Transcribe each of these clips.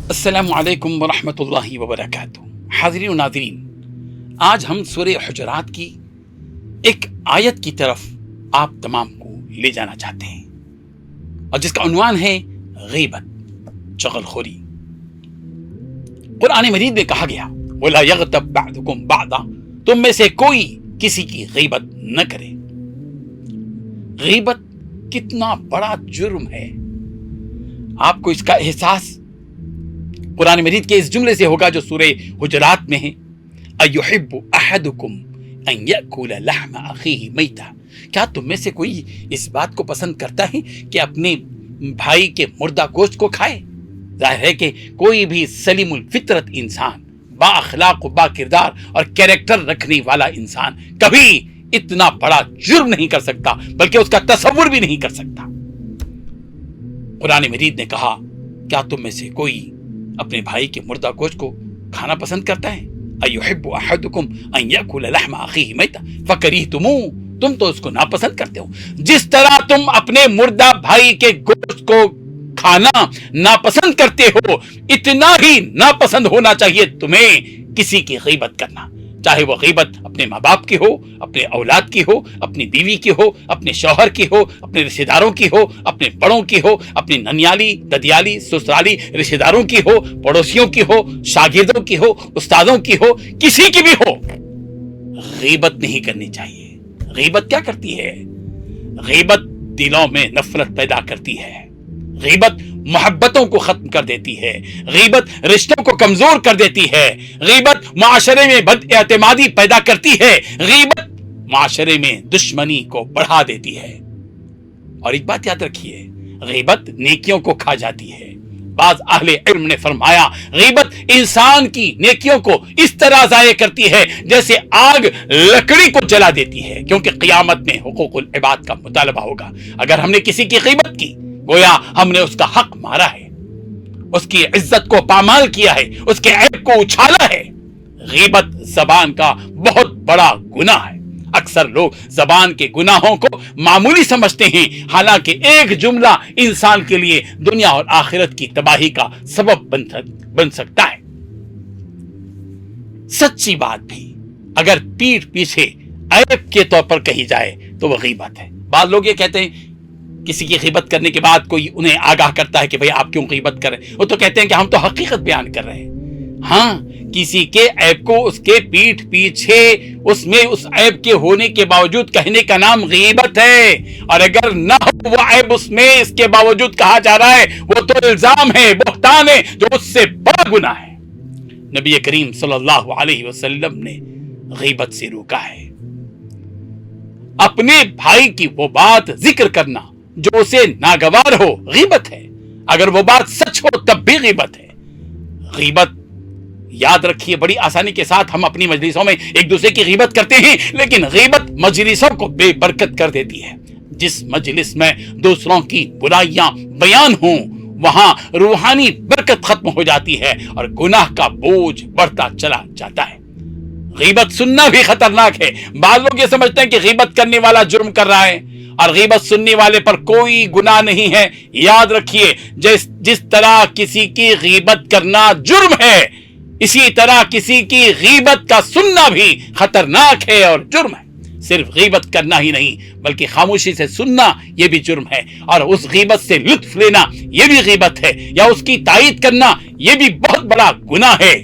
السلام علیکم ورحمۃ اللہ وبرکاتہ۔ حاضرین و ناظرین، آج ہم سورہ حجرات کی ایک آیت کی طرف آپ تمام کو لے جانا چاہتے ہیں، اور جس کا عنوان ہے غیبت، چغل خوری۔ قرآن مجید میں کہا گیا وَلَا يَغْتَبْ بَعْضُكُمْ بَعْضًا، تم میں سے کوئی کسی کی غیبت نہ کرے۔ غیبت کتنا بڑا جرم ہے، آپ کو اس کا احساس قرآن مجید کے اس جملے سے ہوگا جو سورہ حجرات میں ہے، أَيُحِبُّ أَحَدُكُمْ أَن يَأْكُلَ لَحْمَ أَخِيهِ مَيْتًا، کیا تم میں سے کوئی اس بات کو پسند کرتا ہے کہ اپنے بھائی کے مردہ گوشت کو کھائے؟ ظاہر ہے کہ کوئی بھی سلیم الفطرت انسان، با اخلاق و با کردار اور کیریکٹر رکھنے والا انسان کبھی اتنا بڑا جرم نہیں کر سکتا، بلکہ اس کا تصور بھی نہیں کر سکتا۔ قرآن مجید نے کہا کیا تم میں سے کوئی اپنے بھائی کے مردہ گوشت کو کھانا پسند کرتا ہے؟ أَيُحِبُّ أَحَدُكُمْ أَن يَأْكُلَ لَحْمَ أَخِيهِ مَيْتًا فَكَرِهْتُمُوهُ، تم تو اس کو ناپسند کرتے ہو، جس طرح تم اپنے مردہ بھائی کے گوشت کو کھانا ناپسند کرتے ہو، اتنا ہی ناپسند ہونا چاہیے تمہیں کسی کی غیبت کرنا، چاہے وہ غیبت اپنے ماں باپ کی ہو، اپنے اولاد کی ہو، اپنی بیوی کی ہو، اپنے شوہر کی ہو، اپنے رشتہ داروں کی ہو، اپنے بڑوں کی ہو، اپنی ننیالی، ددیالی، سسرالی رشتہ داروں کی ہو، پڑوسیوں کی ہو، شاگردوں کی ہو، استادوں کی ہو، کسی کی بھی ہو، غیبت نہیں کرنی چاہیے۔ غیبت کیا کرتی ہے؟ غیبت دلوں میں نفرت پیدا کرتی ہے، غیبت محبتوں کو ختم کر دیتی ہے، غیبت رشتوں کو کمزور کر دیتی ہے، غیبت معاشرے میں بد اعتمادی پیدا کرتی ہے، غیبت معاشرے میں دشمنی کو بڑھا دیتی ہے۔ اور ایک بات یاد رکھیے، غیبت نیکیوں کو کھا جاتی ہے۔ بعض اہل علم نے فرمایا غیبت انسان کی نیکیوں کو اس طرح ضائع کرتی ہے جیسے آگ لکڑی کو جلا دیتی ہے، کیونکہ قیامت میں حقوق العباد کا مطالبہ ہوگا۔ اگر ہم نے کسی کی غیبت کی، گویا ہم نے اس کا حق مارا ہے، اس کی عزت کو پامال کیا ہے، اس کے عیب کو اچھالا ہے۔ غیبت زبان کا بہت بڑا گناہ ہے۔ اکثر لوگ زبان کے گناہوں کو معمولی سمجھتے ہیں، حالانکہ ایک جملہ انسان کے لیے دنیا اور آخرت کی تباہی کا سبب بن سکتا ہے۔ سچی بات بھی اگر پیٹھ پیچھے عیب کے طور پر کہی جائے تو وہ غیبت ہے۔ بعض لوگ یہ کہتے ہیں کسی کی غیبت کرنے کے بعد کوئی انہیں آگاہ کرتا ہے کہ بھئی آپ کیوں غیبت کر رہے ہیں، وہ تو کہتے ہیں کہ ہم تو حقیقت بیان کر رہے ہیں۔ ہاں، کسی کے عیب کو اس کے پیٹھ پیچھے اس میں اس عیب کے ہونے کے باوجود کہنے کا نام غیبت ہے، اور اگر نہ ہو وہ عیب اس میں اس کے باوجود کہا جا رہا ہے، وہ تو الزام ہے، بہتان ہے، جو اس سے بڑا گناہ ہے۔ نبی کریم صلی اللہ علیہ وسلم نے غیبت سے روکا ہے۔ اپنے بھائی کی وہ بات ذکر کرنا جو اسے ناگوار ہو غیبت ہے، اگر وہ بات سچ ہو تب بھی غیبت ہے۔ غیبت یاد رکھیے، بڑی آسانی کے ساتھ ہم اپنی مجلسوں میں ایک دوسرے کی غیبت کرتے ہیں، لیکن غیبت مجلسوں کو بے برکت کر دیتی ہے۔ جس مجلس میں دوسروں کی برائیاں بیان ہوں وہاں روحانی برکت ختم ہو جاتی ہے اور گناہ کا بوجھ بڑھتا چلا جاتا ہے۔ غیبت سننا بھی خطرناک ہے۔ بعض لوگ یہ سمجھتے ہیں کہ غیبت کرنے والا جرم کر رہا ہے اور غیبت سننے والے پر کوئی گناہ نہیں ہے۔ یاد رکھیے، جس طرح کسی کی غیبت کرنا جرم ہے، اسی طرح کسی کی غیبت کا سننا بھی خطرناک ہے اور جرم ہے۔ صرف غیبت کرنا ہی نہیں بلکہ خاموشی سے سننا یہ بھی جرم ہے، اور اس غیبت سے لطف لینا یہ بھی غیبت ہے، یا اس کی تائید کرنا یہ بھی بہت بڑا گناہ ہے۔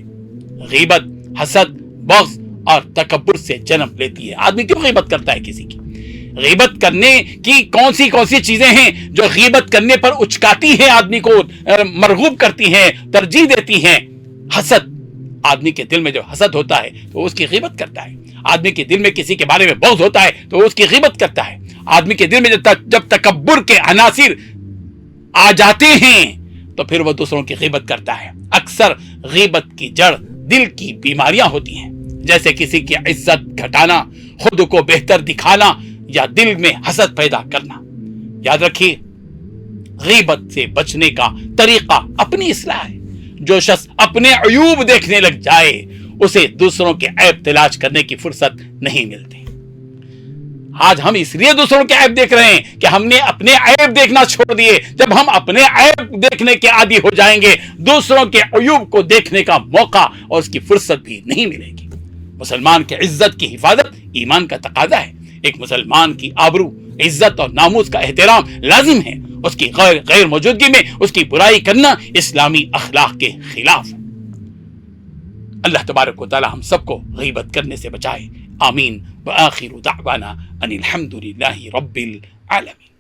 غیبت حسد، بغض اور تکبر سے جنم لیتی ہے۔ آدمی کیوں غیبت کرتا ہے کسی کی؟ غیبت کرنے کی کون سی چیزیں ہیں جو غیبت کرنے پر اچکاتی ہیں، آدمی کو مرغوب کرتی ہیں، ترجیح دیتی ہیں؟ حسد، آدمی کے دل میں جو حسد ہوتا ہے تو وہ اس کی غیبت کرتا ہے۔ آدمی کے دل میں کسی کے بارے میں بغض ہوتا ہے تو وہ اس کی غیبت کرتا ہے۔ آدمی کے دل میں جب تکبر کے عناصر آ جاتے ہیں تو پھر وہ دوسروں کی غیبت کرتا ہے۔ اکثر غیبت کی جڑ دل کی بیماریاں ہوتی ہیں، جیسے کسی کی عزت گھٹانا، خود کو بہتر دکھانا یا دل میں حسد پیدا کرنا۔ یاد رکھیے، غیبت سے بچنے کا طریقہ اپنی اصلاح ہے۔ جو شخص اپنے عیوب دیکھنے لگ جائے اسے دوسروں کے عیب تلاش کرنے کی فرصت نہیں ملتی۔ آج ہم اس لیے دوسروں کے عیب دیکھ رہے ہیں کہ ہم نے اپنے عیب دیکھنا چھوڑ دیے. جب ہم اپنے عیب دیکھنے کے عادی ہو جائیں گے, دوسروں کے عیوب کو دیکھنے کا موقع اور اس کی فرصت بھی نہیں ملے گی. مسلمان کی عزت کی حفاظت ایمان کا تقاضا ہے. ایک مسلمان کی آبرو, عزت اور ناموس کا احترام لازم ہے. اس کی غیر موجودگی میں اس کی برائی کرنا اسلامی اخلاق کے خلاف ہے. اللہ تبارک و تعالی ہم سب کو غیبت کرنے سے بچائے. آمین. وآخر دعوانا ان الحمد للہ رب العالمین.